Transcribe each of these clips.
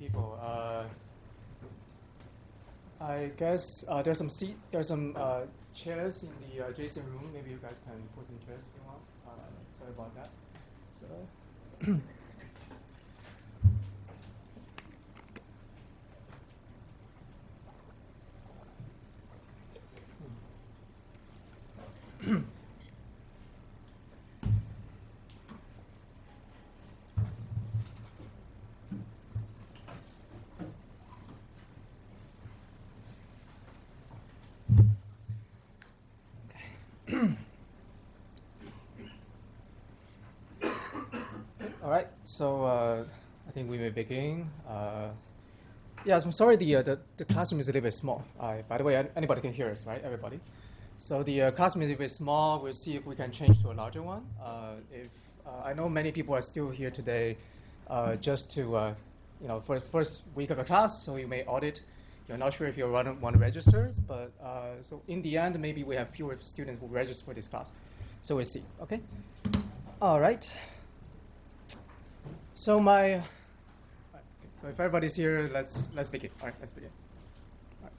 people. I guess there's some chairs in the adjacent room. Maybe you guys can put some chairs if you want. Sorry about that. So. All right, so I think we may begin. Yes, I'm sorry, the classroom is a little bit small. By the way, anybody can hear us, right? Everybody. So the classroom is a bit small. We'll see if we can change to a larger one. I know many people are still here today, just to for the first week of the class. So you may audit. You're not sure if you want to register, but so in the end, maybe we have fewer students who register for this class. So we'll see. Okay. All right. So so if everybody's here, let's begin. All right, let's begin. All right.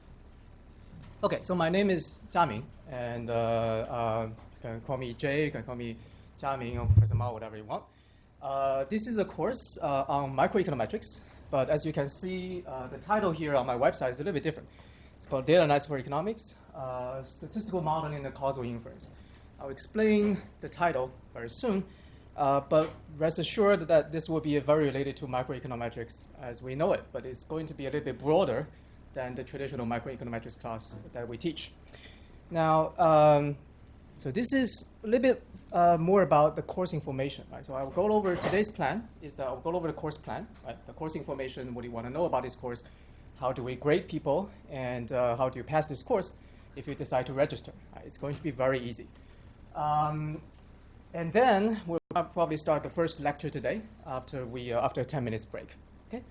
Okay, so my name is Xiamen, and you can call me Jay, you can call me Xiamen, or Professor Mao, whatever you want. This is a course on microeconometrics, but as you can see, the title here on my website is a little bit different. It's called Data Analysis for Economics, Statistical Modeling and Causal Inference. I'll explain the title very soon. But rest assured that this will be very related to microeconometrics as we know it, but it's going to be a little bit broader than the traditional microeconometrics class that we teach. Now, so this is a little bit more about the course information, right? So I will go over today's plan, is that I'll go over the course plan, right? The course information, what do you want to know about this course, how do we grade people, and how do you pass this course if you decide to register, right? It's going to be very easy. And then we'll probably start the first lecture today after a 10 minutes break. Okay.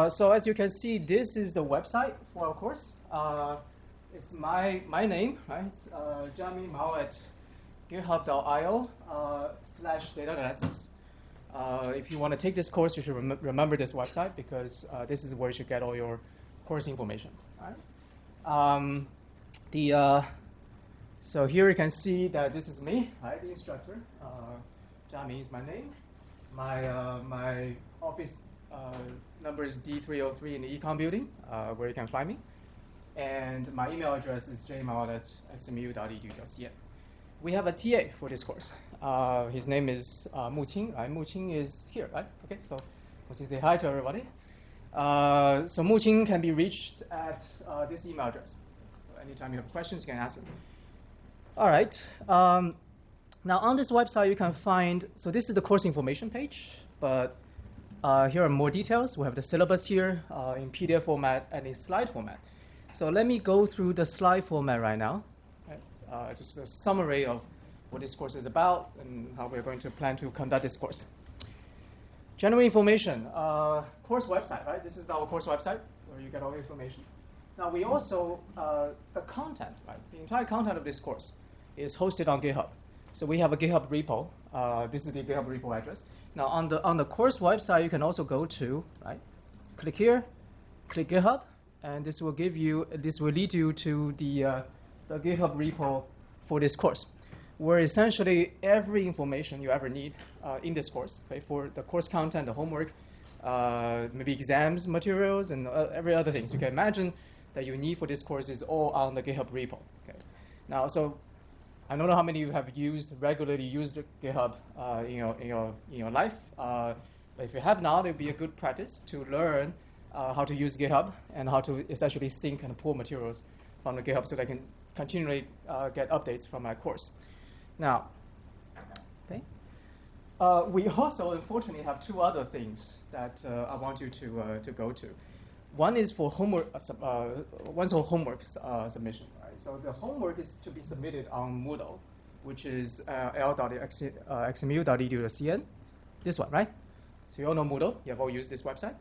So as you can see, this is the website for our course. It's my name, right? It's Xiamen Mao at github.io/data analysis. If you want to take this course, you should remember this website because this is where you should get all your course information. All right. So here you can see that this is me, right, the instructor. Xiamen is my name. My office number is D303 in the Econ building, where you can find me. And my email address is jmao@xmu.edu.cn. We have a TA for this course. His name is Mu Qing. Mu Qing is here, right? Okay, so Mu Qing, say hi to everybody. So Mu Qing can be reached at this email address. So anytime you have questions, you can ask him. All right. Now on this website, you can find, so this is the course information page, but here are more details. We have the syllabus here in PDF format and in slide format. So let me go through the slide format right now. Right? Just a summary of what this course is about and how we're going to plan to conduct this course. General information, course website, right? This is our course website where you get all the information. Now we also, the content, right? The entire content of this course is hosted on GitHub. So we have a GitHub repo. This is the GitHub repo address. Now on the course website, you can also go to, right? Click here, click GitHub, and this will lead you to the GitHub repo for this course, where essentially every information you ever need in this course, okay, for the course content, the homework, maybe exams, materials, and every other things you can imagine that you need for this course is all on the GitHub repo. Okay. Now, so I don't know how many of you have regularly used GitHub in your life. But if you have not, it would be a good practice to learn how to use GitHub and how to essentially sync and pull materials from the GitHub so that I can continually get updates from my course. Now, okay. We also, unfortunately, have two other things that I want you to go to. One is for homework. One's for homework submission. Right? So the homework is to be submitted on Moodle, which is l.xmu.edu.cn. This one, right? So you all know Moodle. You have all used this website.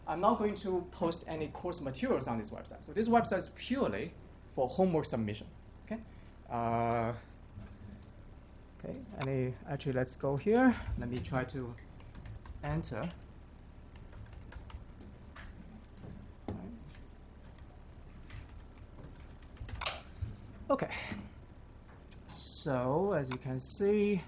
I'm not going to post any course materials on this website. So this website is purely for homework submission. Okay. Okay. Actually, let's go here. Let me try to enter. Okay. So as you can see,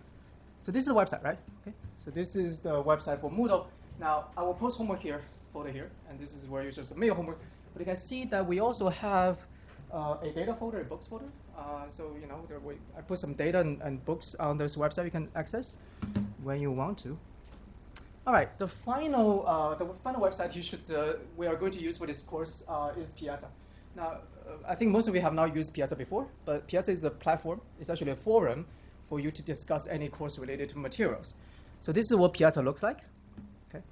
so this is the website, right? Okay. So this is the website for Moodle. Now I will post homework here, folder here, and this is where you should submit your homework. But you can see that we also have a data folder, a books folder. So I put some data and books on this website you can access when you want to. All right, the final website we are going to use for this course is Piazza. Now, I think most of you have not used Piazza before, but Piazza is a platform. It's actually a forum for you to discuss any course related to materials. So this is what Piazza looks like. Okay,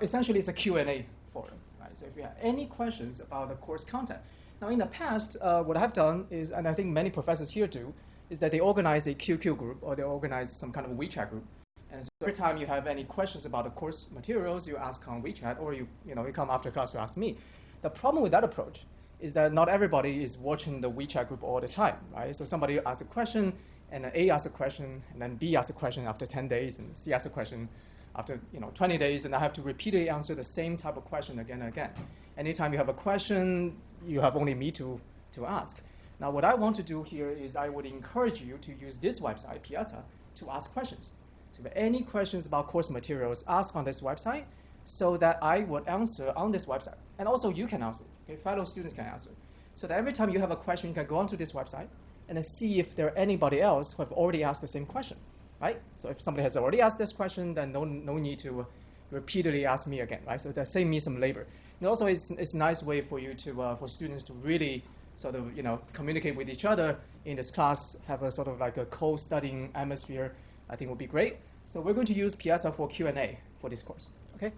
essentially it's a Q&A forum. Right? So if you have any questions about the course content. Now, in the past, what I've done is, and I think many professors here do, is that they organize a QQ group or they organize some kind of a WeChat group. And so every time you have any questions about the course materials, you ask on WeChat, or you come after class to ask me. The problem with that approach is that not everybody is watching the WeChat group all the time, right? So somebody asks a question, and then A asks a question, and then B asks a question after 10 days, and C asks a question after 20 days, and I have to repeatedly answer the same type of question again and again. Anytime you have a question, you have only me to ask. Now, what I want to do here is I would encourage you to use this website, Piazza, to ask questions. So if you have any questions about course materials, ask on this website so that I would answer on this website. And also you can answer, okay? Fellow students can answer. So that every time you have a question, you can go onto this website and then see if there are anybody else who have already asked the same question, right? So if somebody has already asked this question, then no need to repeatedly ask me again, right? So that saves me some labor. And also it's a nice way for you to, for students to really sort of, communicate with each other in this class, have a sort of like a co-studying atmosphere. I think would be great. So we're going to use Piazza for Q&A for this course, okay?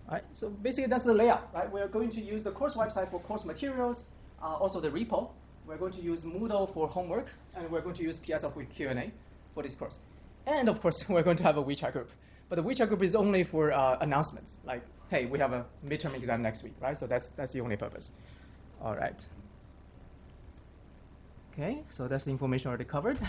All right, so basically that's the layout, right? We're going to use the course website for course materials, also the repo. We're going to use Moodle for homework, and we're going to use Piazza for Q&A for this course. And of course, we're going to have a WeChat group. But the WeChat group is only for announcements, like, hey, we have a midterm exam next week, right? So that's the only purpose. All right. Okay, so that's the information already covered.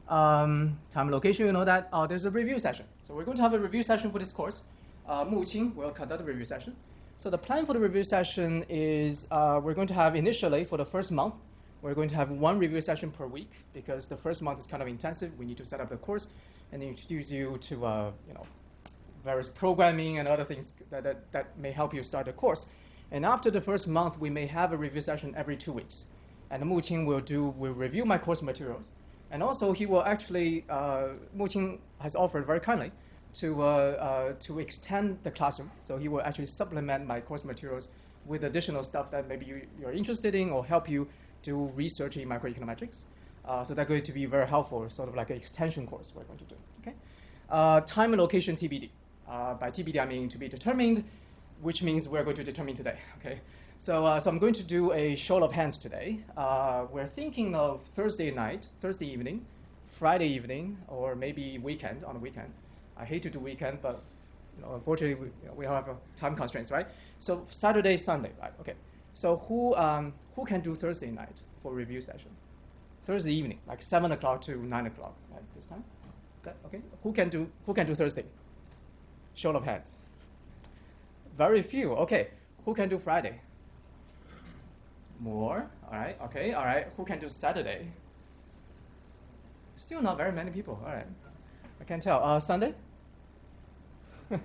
Time and location, you know that. There's a review session. So we're going to have a review session for this course. Mu Qing will conduct the review session. So the plan for the review session is we're going to have initially for the first month, we're going to have one review session per week because the first month is kind of intensive. We need to set up the course and introduce you to various programming and other things that may help you start the course. And after the first month, we may have a review session every 2 weeks. And Mu Qing will review my course materials. And also, he will actually, Mu Qing has offered very kindly to extend the classroom. So he will actually supplement my course materials with additional stuff that maybe you're interested in or help you do research in microeconometrics. So that's going to be very helpful, sort of like an extension course we're going to do. Okay. Time and location TBD. By TBD, I mean to be determined, which means we're going to determine today. Okay. So I'm going to do a show of hands today. We're thinking of Thursday evening, Friday evening, or maybe on the weekend. I hate to do weekend, but unfortunately we have time constraints, right? So Saturday, Sunday, right? Okay. So who can do Thursday night for review session? Thursday evening, like 7 o'clock to 9 o'clock, right? This time. Is that okay? Who can do Thursday? Show of hands. Very few. Okay. Who can do Friday? More. All right. Okay. All right. Who can do Saturday? Still not very many people. All right. I can tell. Sunday? All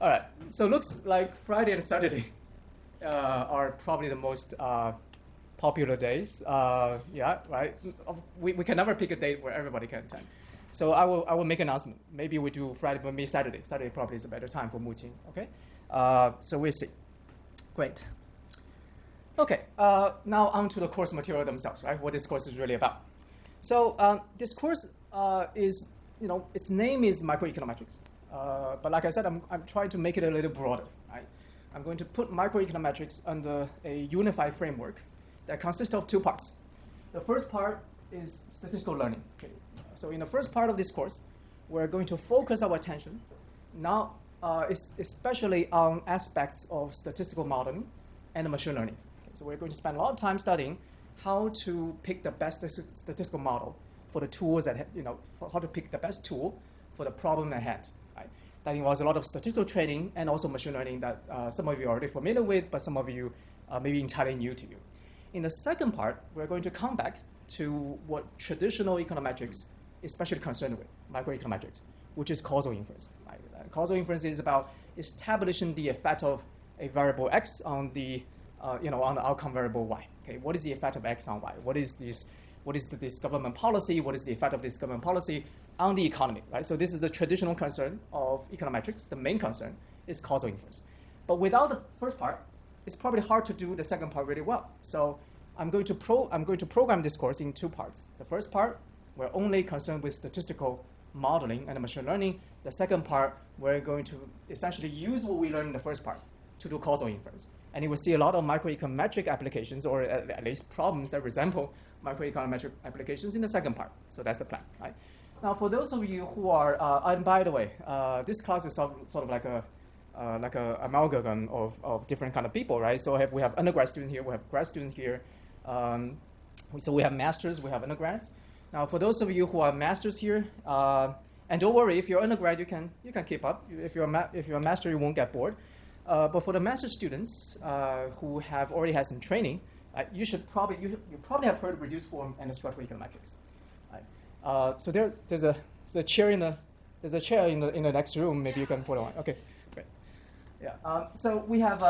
right. So looks like Friday and Saturday are probably the most popular days. Yeah. Right. We can never pick a date where everybody can attend. So I will make an announcement. Maybe we do Friday, but maybe Saturday. Saturday probably is a better time for Mu Qing. Okay. So we'll see. Great. Okay, now on to the course material themselves, right? What this course is really about. So this course is, its name is microeconometrics. But like I said, I'm trying to make it a little broader, right? I'm going to put microeconometrics under a unified framework that consists of 2 parts. The first part is statistical learning. Okay. So in the first part of this course, we're going to focus our attention now especially on aspects of statistical modeling and machine learning. So we're going to spend a lot of time studying how to pick the best statistical model for the tools that, how to pick the best tool for the problem at hand. Right? That involves a lot of statistical training and also machine learning that some of you are already familiar with, but some of you may be entirely new to you. In the second part, we're going to come back to what traditional econometrics is especially concerned with, microeconometrics, which is causal inference. Right? Causal inference is about establishing the effect of a variable x on the on the outcome variable y. Okay, what is the effect of x on y? What is this government policy? What is the effect of this government policy on the economy? Right. So this is the traditional concern of econometrics. The main concern is causal inference. But without the first part, it's probably hard to do the second part really well. So I'm going to program this course in two parts. The first part, we're only concerned with statistical modeling and machine learning. The second part, we're going to essentially use what we learned in the first part to do causal inference. And you will see a lot of microeconometric applications, or at least problems that resemble microeconometric applications in the second part. So that's the plan, right? Now, for those of you who are, and by the way, this class is sort of like a amalgam of different kind of people, right? So we have undergrad students here, we have grad students here. So we have masters, we have undergrads. Now, for those of you who are masters here, and don't worry, if you're undergrad, you can keep up. If you're a master, you won't get bored. But for the master students who have already had some training, you probably have heard of reduced form and structural econometrics. Right? So there's a chair in the next room. Maybe you can put on. Okay, great. Yeah. So we have.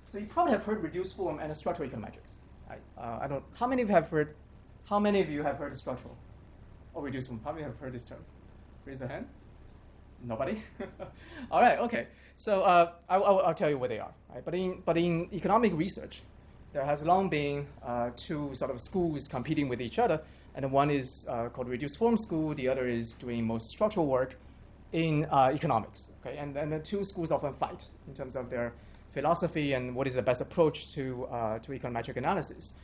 So you probably have heard reduced form and structural econometrics. Right? I don't. How many of you have heard of structural or reduced form? How many have heard this term? Raise a hand. Nobody? All right, okay. So I'll tell you what they are. Right? But in economic research, there has long been two sort of schools competing with each other, and one is called reduced form school. The other is doing most structural work in economics. Okay, and the two schools often fight in terms of their philosophy and what is the best approach to econometric analysis.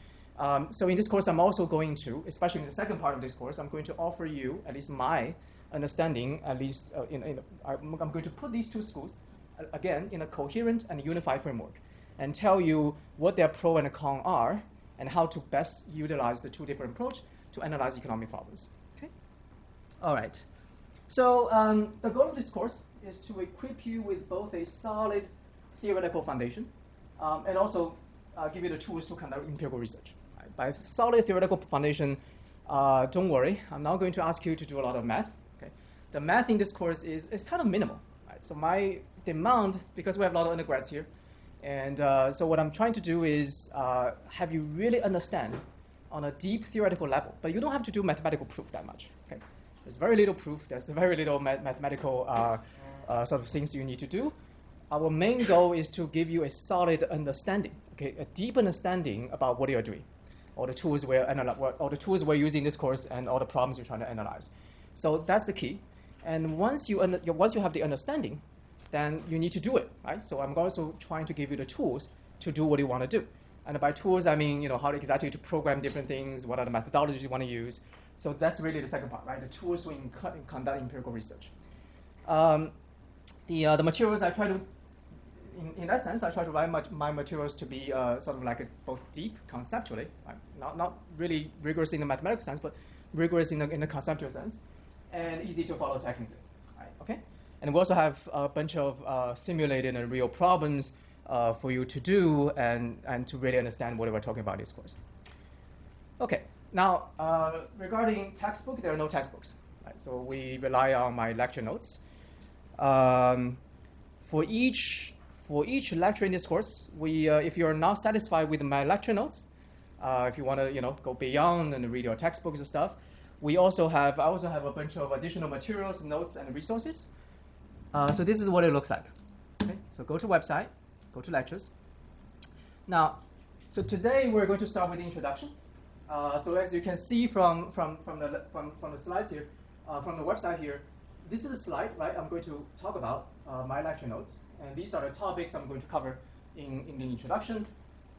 So in this course, I'm also going to, especially in the second part of this course, I'm going to offer you at least my understanding, at least I'm going to put these two schools, again, in a coherent and unified framework and tell you what their pro and con are and how to best utilize the two different approaches to analyze economic problems. Okay? All right. So the goal of this course is to equip you with both a solid theoretical foundation and also give you the tools to conduct empirical research. Right? By solid theoretical foundation, don't worry, I'm not going to ask you to do a lot of math. Okay? The math in this course is kind of minimal. Right? So my demand, because we have a lot of undergrads here, and so what I'm trying to do is have you really understand on a deep theoretical level, but you don't have to do mathematical proof that much. Okay? There's very little proof. There's very little mathematical sort of things you need to do. Our main goal is to give you a solid understanding, okay, a deep understanding about what you're doing, all the tools we're using in this course, and all the problems you're trying to analyze. So that's the key. And once you have the understanding, then you need to do it, right? So I'm also trying to give you the tools to do what you want to do. And by tools, I mean, how exactly to program different things, what are the methodologies you want to use. So that's really the second part, right? The tools to conduct empirical research. The materials I try to, in that sense, I try to write my materials to be sort of like both deep conceptually, right? Not really rigorous in the mathematical sense, but rigorous in the conceptual sense, and easy to follow technically, right? Okay. And we also have a bunch of simulated and real problems for you to do and to really understand what we're talking about in this course. Okay. Now, regarding textbook, there are no textbooks, right? So we rely on my lecture notes. For each lecture in this course, if you're not satisfied with my lecture notes, if you want to go beyond and read your textbooks and stuff, I also have a bunch of additional materials, notes, and resources. So this is what it looks like. Okay, so go to website, go to lectures. Now, so today we're going to start with the introduction. So as you can see from the slides here, from the website here, this is a slide, right? I'm going to talk about my lecture notes, and these are the topics I'm going to cover in the introduction.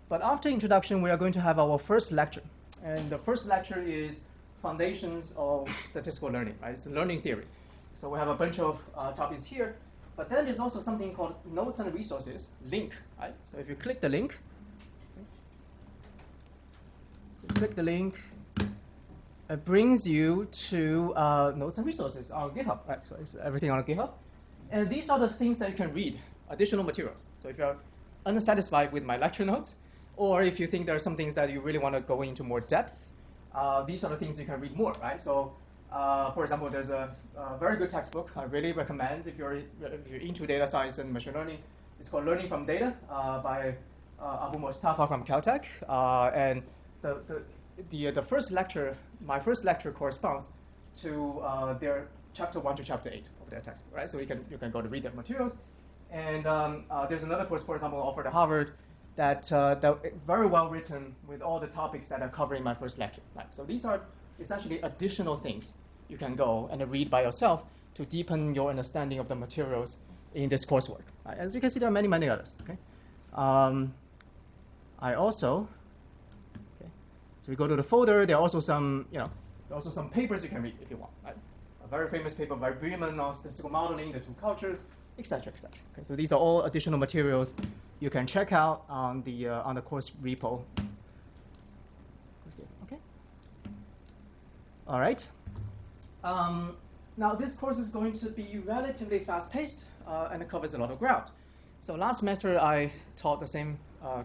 But after introduction, we are going to have our first lecture, and the first lecture is Foundations of Statistical Learning, right? It's learning theory. So we have a bunch of topics here, but then there's also something called Notes and Resources, link, right? So if you click the link, it brings you to Notes and Resources on GitHub, right? So it's everything on GitHub. And these are the things that you can read, additional materials. So if you're unsatisfied with my lecture notes, Or if you think there are some things that you really want to go into more depth, these are the things you can read more, right? So, for example, there's a very good textbook I really recommend if you're into data science and machine learning. It's called Learning from Data by Abu Mustafa from Caltech. And the first lecture, my first lecture corresponds to their chapter 1 to chapter 8 of their textbook, right? So you can go to read their materials. And there's another course, for example, offered at Harvard that very well written with all the topics that are covering my first lecture. Right? So these are essentially additional things you can go and read by yourself to deepen your understanding of the materials in this coursework. Right? As you can see, there are many, many others. Okay. I also, okay. So we go to the folder. There are also some, papers you can read if you want. Right? A very famous paper by Bremen on statistical modeling, the two cultures, etc., etc. Okay. So these are all additional materials you can check out on the course repo. Okay. All right. Now this course is going to be relatively fast-paced and it covers a lot of ground. So last semester I taught the same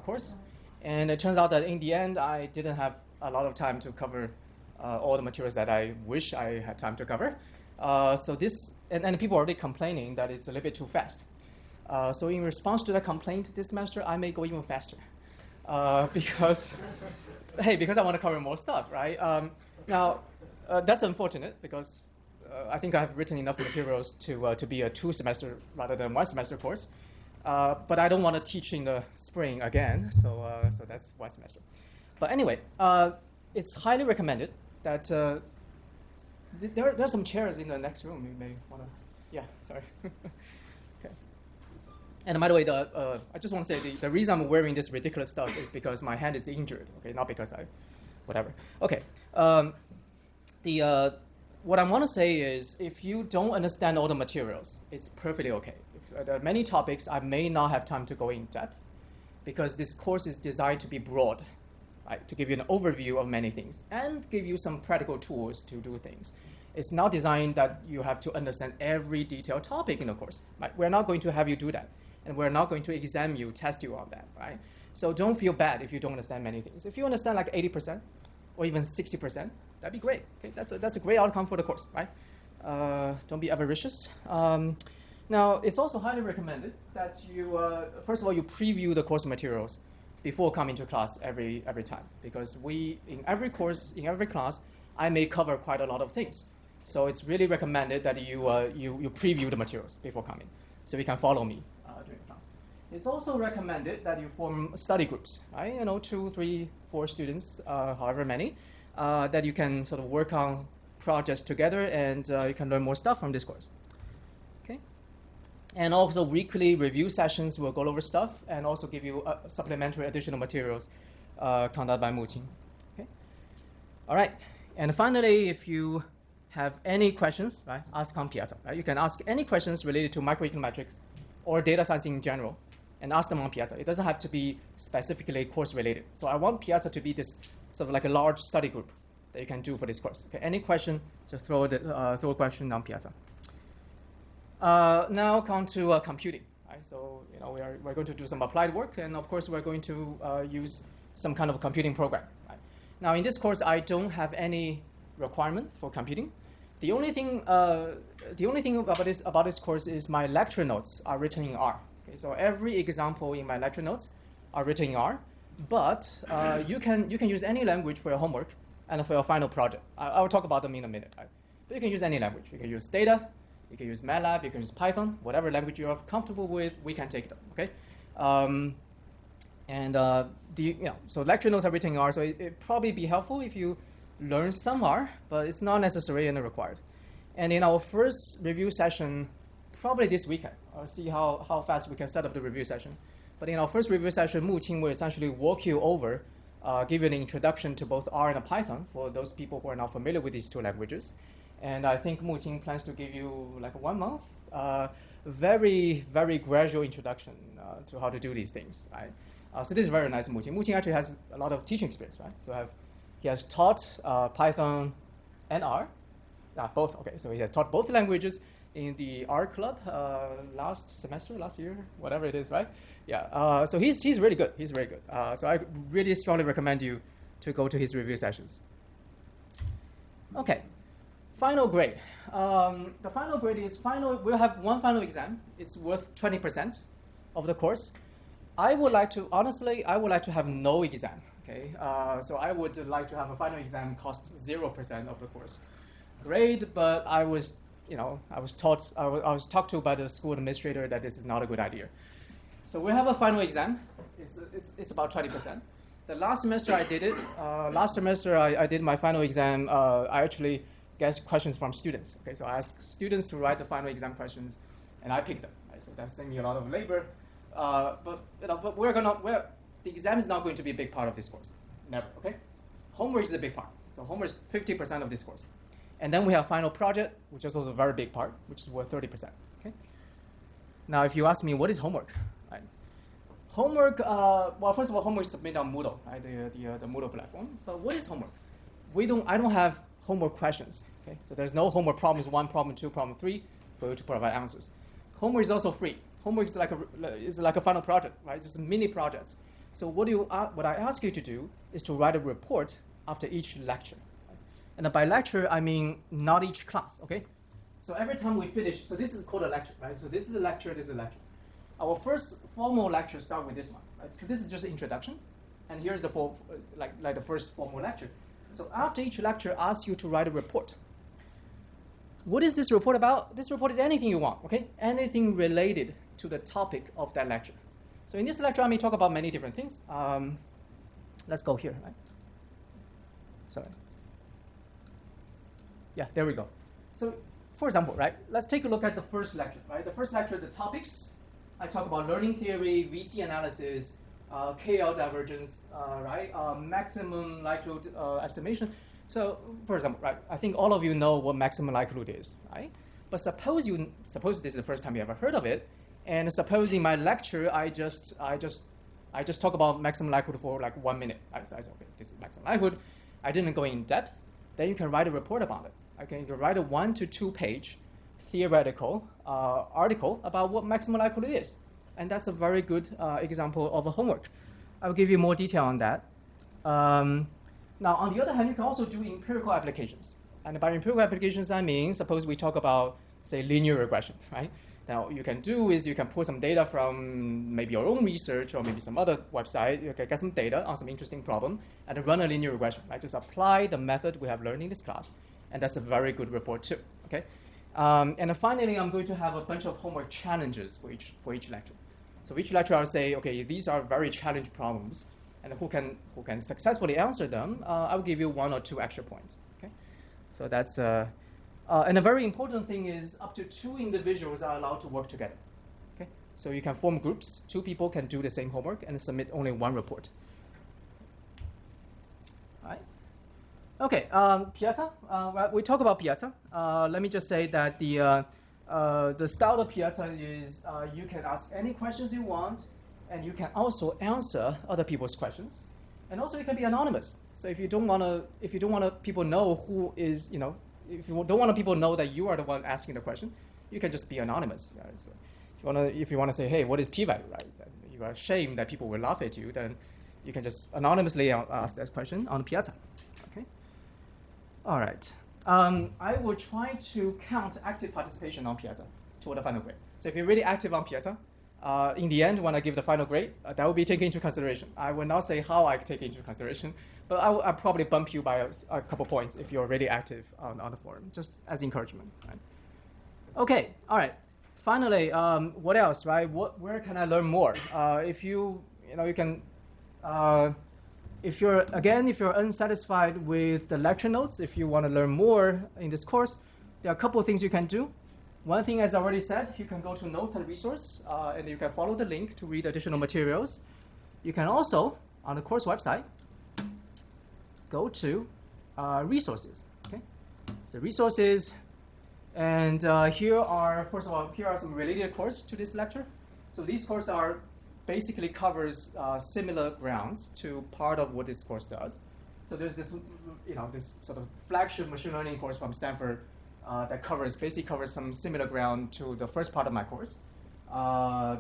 course, and it turns out that in the end I didn't have a lot of time to cover all the materials that I wish I had time to cover. So this, and people are already complaining that it's a little bit too fast. So in response to that complaint this semester, I may go even faster because I want to cover more stuff, right? Now, that's unfortunate because I think I have written enough materials to be a 2-semester rather than 1-semester course. But I don't want to teach in the spring again, so that's 1 semester. But anyway, it's highly recommended that there are some chairs in the next room. You may want to, yeah, sorry. Okay. And by the way, I just want to say the reason I'm wearing this ridiculous stuff is because my hand is injured. Okay, not because whatever. Okay. What I want to say is, if you don't understand all the materials, it's perfectly okay. There are many topics I may not have time to go in depth, because this course is designed to be broad, right? To give you an overview of many things and give you some practical tools to do things. It's not designed that you have to understand every detailed topic in the course. Right? We're not going to have you do that, and we're not going to examine you, test you on that, right? So don't feel bad if you don't understand many things. If you understand like 80% or even 60%, that'd be great. Okay? That's a great outcome for the course, right? Don't be avaricious. Now, it's also highly recommended that you, first of all, you preview the course materials before coming to class every time, because in every course, in every class, I may cover quite a lot of things. So it's really recommended that you preview the materials before coming, so you can follow me during the class. It's also recommended that you form study groups, right? 2, 3, 4 students, however many, that you can sort of work on projects together, and you can learn more stuff from this course. Okay. And also weekly review sessions will go over stuff and also give you supplementary additional materials conducted by Muqing. Okay. All right. And finally, if you have any questions, right, ask on Piazza. Right? You can ask any questions related to microeconometrics or data science in general, and ask them on Piazza. It doesn't have to be specifically course related. So I want Piazza to be this sort of like a large study group that you can do for this course. Okay, any question, just throw a question on Piazza. Now come to computing. Right? So we're going to do some applied work, and of course we're going to use some kind of computing program. Right? Now in this course, I don't have any requirement for computing. The only thing about this course is my lecture notes are written in R. Okay, so every example in my lecture notes are written in R, but you can use any language for your homework and for your final project. I will talk about them in a minute. Right? But you can use any language. You can use Stata, you can use MATLAB, you can use Python, whatever language you're comfortable with, we can take them. Okay, so lecture notes are written in R, so it'd probably be helpful if you learn some R, but it's not necessary and required. And in our first review session, probably this weekend, I'll see how fast we can set up the review session. But in our first review session, Muqing will essentially walk you over, give you an introduction to both R and Python for those people who are not familiar with these two languages. And I think Muqing plans to give you like 1 month, very, very gradual introduction to how to do these things. Right? So this is very nice Muqing. Muqing actually has a lot of teaching experience, right? So he has taught Python and R, both. Okay, so he has taught both languages. in the art club last year, whatever it is, right? Yeah. So he's really good. He's very good. So I really strongly recommend you to go to his review sessions. Okay. Final grade. The final grade is final. We'll have one final exam. It's worth 20% of the course. I would like to have no exam. Okay. So I would like to have a final exam cost 0% of the course grade. But I was talked to by the school administrator that this is not a good idea. So we have a final exam. It's about 20%. The last semester I did it. Last semester I did my final exam. I actually get questions from students. Okay, so I ask students to write the final exam questions, and I pick them. Right? So that saved me a lot of labor. But the exam is not going to be a big part of this course. Never. Okay, homework is a big part. So homework is 50% of this course, and then we have final project, which is also a very big part, which is worth 30%. Okay. Now, if you ask me what is homework, right? Homework. Well, first of all, homework is submitted on Moodle, right? The Moodle platform. But what is homework? I don't have homework questions. Okay, so there's no homework problems 1, problem 2, problem 3 for you to provide answers. Homework is also free. Homework is like a final project, right? Just mini projects. So what I ask you to do is to write a report after each lecture. Right? And by lecture I mean not each class. Okay, so every time we finish, so this is called a lecture, right? So this is a lecture. This is a lecture. Our first formal lecture starts with this one, right? So this is just an introduction, and here's the the first formal lecture. So after each lecture, I ask you to write a report. What is this report about? This report is anything you want, okay? Anything related to the topic of that lecture. So in this lecture, I may talk about many different things. Let's go here, right? Sorry. Yeah, there we go. So for example, right, let's take a look at the first lecture, right? The first lecture, the topics, I talk about learning theory, VC analysis, KL divergence, right? Maximum likelihood estimation. So, for example, right? I think all of you know what maximum likelihood is, right? But suppose this is the first time you ever heard of it, and suppose in my lecture I just talk about maximum likelihood for like 1 minute. I say, okay, this is maximum likelihood. I didn't go in depth. Then you can write a report about it. Okay, you can write a 1 to 2 page theoretical article about what maximum likelihood is. And that's a very good example of a homework. I'll give you more detail on that. Now, on the other hand, you can also do empirical applications. And by empirical applications, I mean, suppose we talk about, say, linear regression, right? Now, what you can do is you can pull some data from maybe your own research or maybe some other website. You can get some data on some interesting problem and run a linear regression, right? Just apply the method we have learned in this class. And that's a very good report too, okay? And then finally, I'm going to have a bunch of homework challenges for each lecture. So each lecture I'll say, okay, these are very challenge problems, and who can successfully answer them, I'll give you 1 or 2 extra points, okay? So that's, and a very important thing is up to 2 individuals are allowed to work together, okay? So you can form groups, 2 people can do the same homework and submit only 1 report. All right. Okay, Piazza, we talk about Piazza. Let me just say that the style of Piazza is you can ask any questions you want, and you can also answer other people's questions, and also you can be anonymous. So if you don't want people know who is, if you don't want people know that you are the one asking the question, you can just be anonymous. Right? So if you want to say, hey, what is p-value, right? And you are ashamed that people will laugh at you, then you can just anonymously ask that question on Piazza. Okay. All right. I will try to count active participation on Piazza toward the final grade. So if you're really active on Piazza, in the end, when I give the final grade, that will be taken into consideration. I will not say how I take it into consideration, but I'll probably bump you by a couple points if you're really active on the forum, just as encouragement. Right? Okay, all right. Finally, what else, right? Where can I learn more? If you can. If you're unsatisfied with the lecture notes, if you want to learn more in this course, there are a couple of things you can do. One thing, as I already said, you can go to Notes and Resource, and you can follow the link to read additional materials. You can also, on the course website, go to Resources. Okay, so Resources, and here are some related courses to this lecture. So these courses are basically covers similar grounds to part of what this course does. So there's this, this sort of flagship machine learning course from Stanford that basically covers some similar ground to the first part of my course.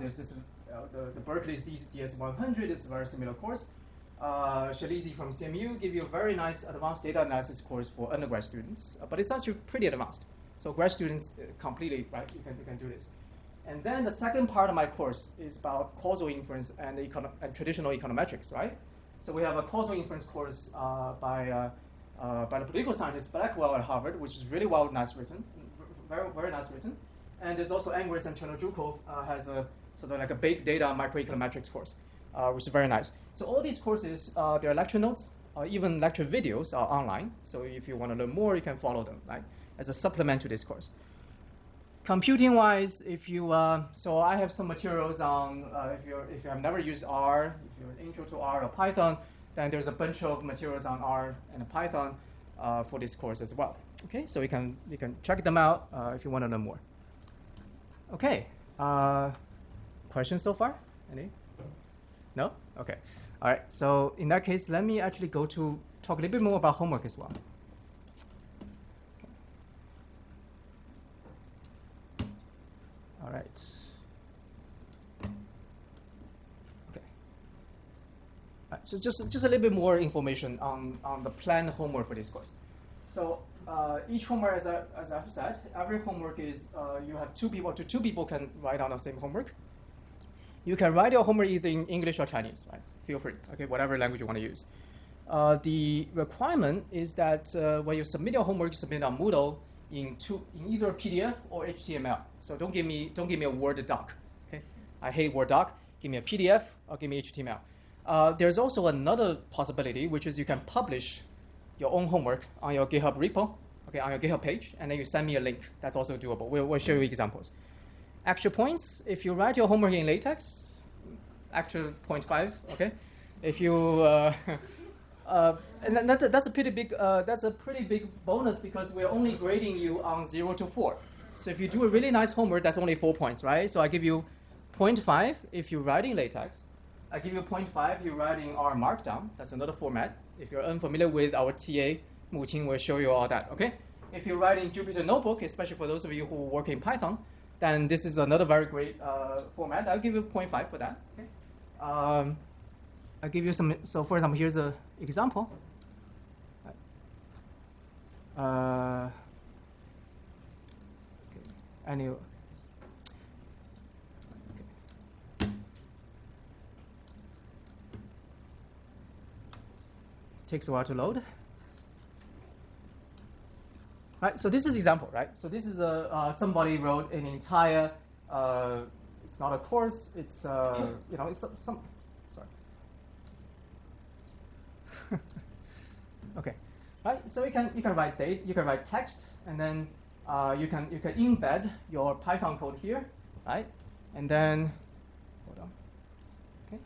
There's this, the Berkeley's DS100 is a very similar course. Shalizi from CMU give you a very nice advanced data analysis course for undergrad students, but it's actually pretty advanced. So grad students completely, right, you can do this. And then the second part of my course is about causal inference and traditional econometrics, right? So we have a causal inference course by the political scientist Blackwell at Harvard, which is really nice written, very nice written. And there's also Angris and Chernozhukov has a sort of like a big data microeconometrics course, which is very nice. So all these courses, their lecture notes, even lecture videos are online. So if you want to learn more, you can follow them, right, as a supplement to this course. Computing-wise, if you so I have some materials on if you have never used R, if you're an intro to R or Python, then there's a bunch of materials on R and Python for this course as well. Okay, so you can check them out if you want to learn more. Okay, questions so far? Any? No? Okay. All right. So in that case, let me actually talk a little bit more about homework as well. All right. Okay. All right, so just a little bit more information on the planned homework for this course. So each homework, as I've said, every homework is you have two people can write on the same homework. You can write your homework either in English or Chinese, right? Feel free, okay, whatever language you want to use. The requirement is that when you submit your homework, you submit on Moodle in either PDF or HTML. So don't give me a Word doc. Okay, I hate Word doc. Give me a PDF or give me HTML. There's also another possibility, which is you can publish your own homework on your GitHub repo, okay, on your GitHub page, and then you send me a link. That's also doable. We'll show you examples. Actual points: if you write your homework in LaTeX, actual 0.5. Okay, if you and that's a pretty big bonus because we're only grading you on 0 to 4. So if you do a really nice homework, that's only 4 points, right? So I give you 0.5 if you write in LaTeX. I give you 0.5 if you write in R Markdown. That's another format. If you're unfamiliar with our TA, Mu Qing will show you all that. Okay. If you write in Jupyter Notebook, especially for those of you who work in Python, then this is another very great format. I'll give you 0.5 for that. Okay. I'll give you some. So for example, here's an example. Okay. Anyway. Okay. Takes a while to load. Right. So this is example, right? So this is somebody wrote an entire. It's not a course. It's it's some. Sorry. Okay. Right. So you can write date. You can write text, and then you can embed your Python code here, right? And then hold on. Okay.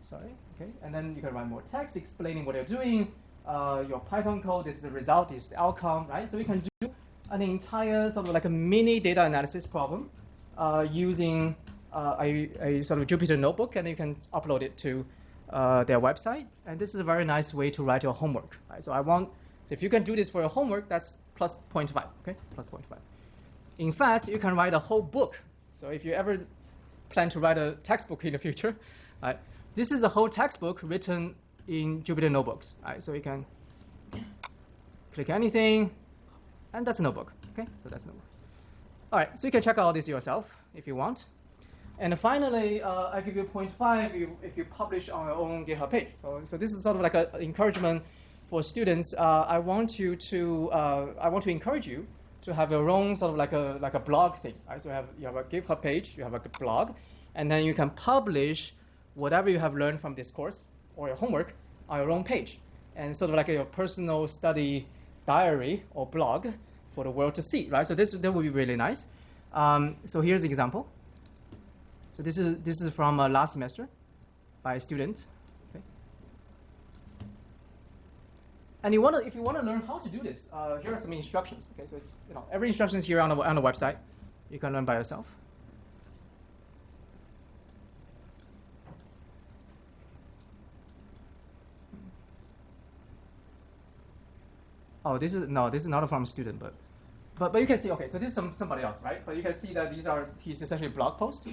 Sorry. Okay. And then you can write more text explaining what you're doing. Your Python code is the result, is the outcome, right? So we can do an entire sort of like a mini data analysis problem using a sort of Jupyter notebook, and you can upload it to their website. And this is a very nice way to write your homework, right? So if you can do this for your homework, that's plus 0.5, okay? Plus 0.5. In fact, you can write a whole book. So if you ever plan to write a textbook in the future, right? This is a whole textbook written in Jupyter Notebooks, right? So you can click anything, and that's a notebook, okay? So that's a notebook. All right, so you can check out all this yourself if you want. And finally, I give you 0.5 if you publish on your own GitHub page. So this is sort of like an encouragement for students. I want to encourage you to have your own sort of like a blog thing, right? So you have a GitHub page, you have a blog, and then you can publish whatever you have learned from this course or your homework on your own page, and sort of like your personal study diary or blog for the world to see, right? So that would be really nice. So here's an example. So this is from last semester by a student. Okay. And if you want to learn how to do this, here are some instructions. Okay, so every instruction is here on the website. You can learn by yourself. Oh, this is not from a student, but but you can see, okay, so this is somebody else, right? But you can see that he's essentially blog post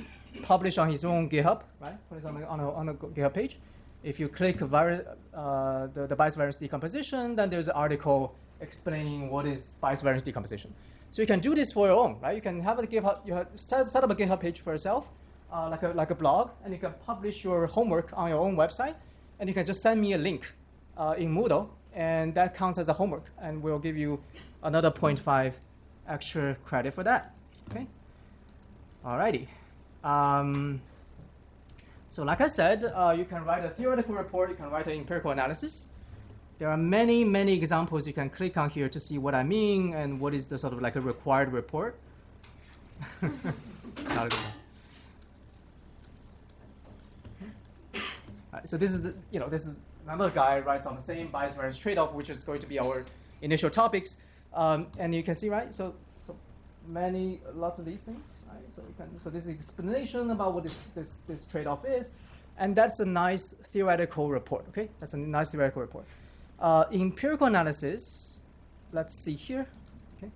published on his own GitHub, right? Put it on a GitHub page. If you click the bias variance decomposition, then there's an article explaining what is bias variance decomposition. So you can do this for your own, right? You can have a GitHub, set up a GitHub page for yourself, like a blog, and you can publish your homework on your own website, and you can just send me a link in Moodle, and that counts as a homework, and we'll give you another 0.5 extra credit for that. Okay. Alrighty. So like I said, you can write a theoretical report, you can write an empirical analysis. There are many, many examples you can click on here to see what I mean and what is the sort of like a required report. Not a good one. Right, so this is this is another guy writes on the same bias variance trade-off, which is going to be our initial topics, and you can see, right? So lots of these things, right? So this is explanation about what this trade-off is, and that's a nice theoretical report. Okay, that's a nice theoretical report. Empirical analysis, let's see here. Okay.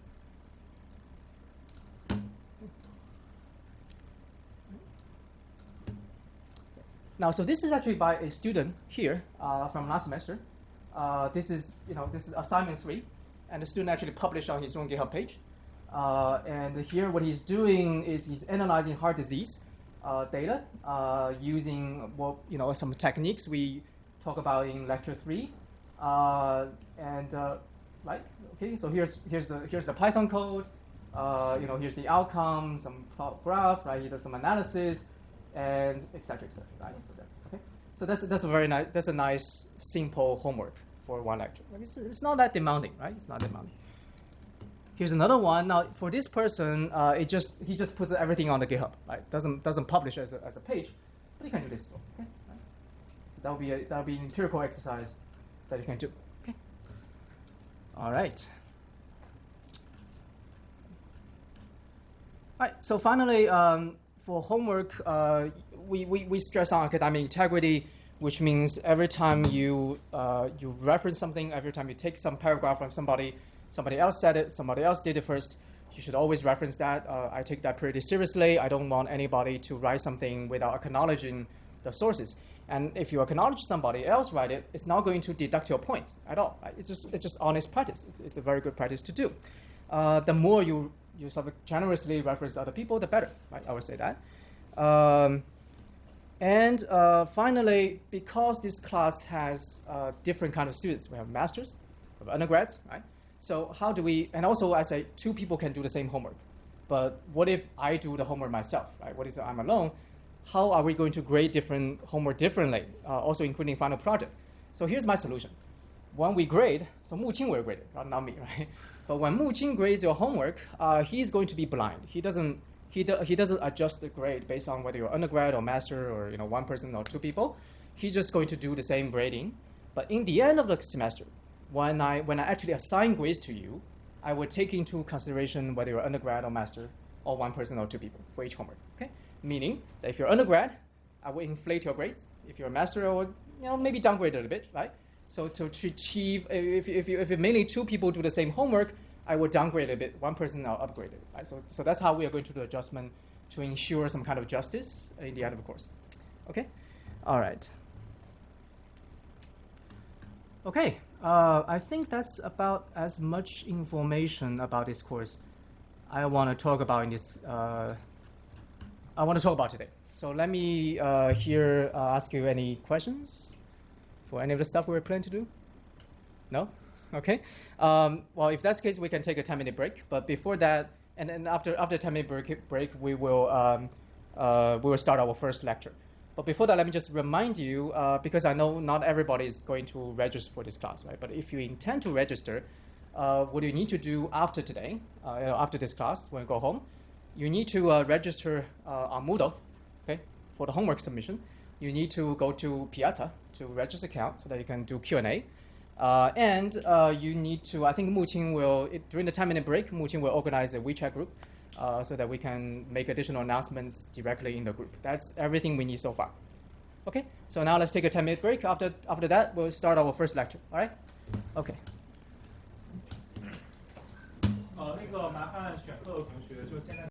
Now, so this is actually by a student here from last semester. This is assignment 3, and the student actually published on his own GitHub page. And here, what he's doing is he's analyzing heart disease data using some techniques we talk about in lecture 3. Right, okay. So here's the Python code. Here's the outcome, some plot graph. Right, he does some analysis, and etc. Right. So that's okay. So that's a very nice. That's a nice simple homework for one lecture. It's not that demanding, right? It's not demanding. Here's another one. Now for this person, he just puts everything on the GitHub. Right? Doesn't publish as a page, but you can do this. Okay. Right? That'll be an empirical exercise that you can do. Okay. All right. All right. So finally, for homework, we stress on academic integrity, which means every time you reference something, every time you take some paragraph from somebody else said it, somebody else did it first, you should always reference that. I take that pretty seriously. I don't want anybody to write something without acknowledging the sources. And if you acknowledge somebody else write it, it's not going to deduct your points at all. Right? It's just honest practice. It's a very good practice to do. The more you sort of generously reference other people, the better. Right? I would say that. Finally, because this class has different kind of students, we have masters, we have undergrads, right? So how do we? And also, I say 2 people can do the same homework, but what if I do the homework myself? Right? What if I'm alone? How are we going to grade different homework differently, also including final project? So here's my solution. When we grade, so Mu Qing will grade it, not me, right? But when Mu Qing grades your homework, he's going to be blind. He doesn't adjust the grade based on whether you're undergrad or master or 1 person or 2 people. He's just going to do the same grading. But in the end of the semester, when I actually assign grades to you, I will take into consideration whether you're undergrad or master or 1 person or 2 people for each homework. Okay. Meaning that if you're undergrad, I will inflate your grades. If you're a master, I will maybe downgrade a little bit, right? So to achieve, if mainly 2 people do the same homework, I will downgrade a bit. 1 person, I'll upgrade it, right? So that's how we are going to do adjustment to ensure some kind of justice in the end of the course. Okay, all right. Okay, I think that's about as much information about this course I want to talk about in this. I want to talk about today. So let me ask you any questions for any of the stuff we were planning to do? No? Okay. Well, if that's the case, we can take a 10-minute break. But before that, and then after 10-minute break, we will start our first lecture. But before that, let me just remind you, because I know not everybody is going to register for this class, right? But if you intend to register, what you need to do after today, after this class, when you go home, you need to register on Moodle, okay, for the homework submission. You need to go to Piazza to register account so that you can do Q&A. And you need to, I think Mu Qing will, during the 10-minute break, Mu Qing will organize a WeChat group so that we can make additional announcements directly in the group. That's everything we need so far. Okay, so now let's take a 10-minute break. After that, we'll start our first lecture, all right? Okay. 那个麻烦选课的同学就现在。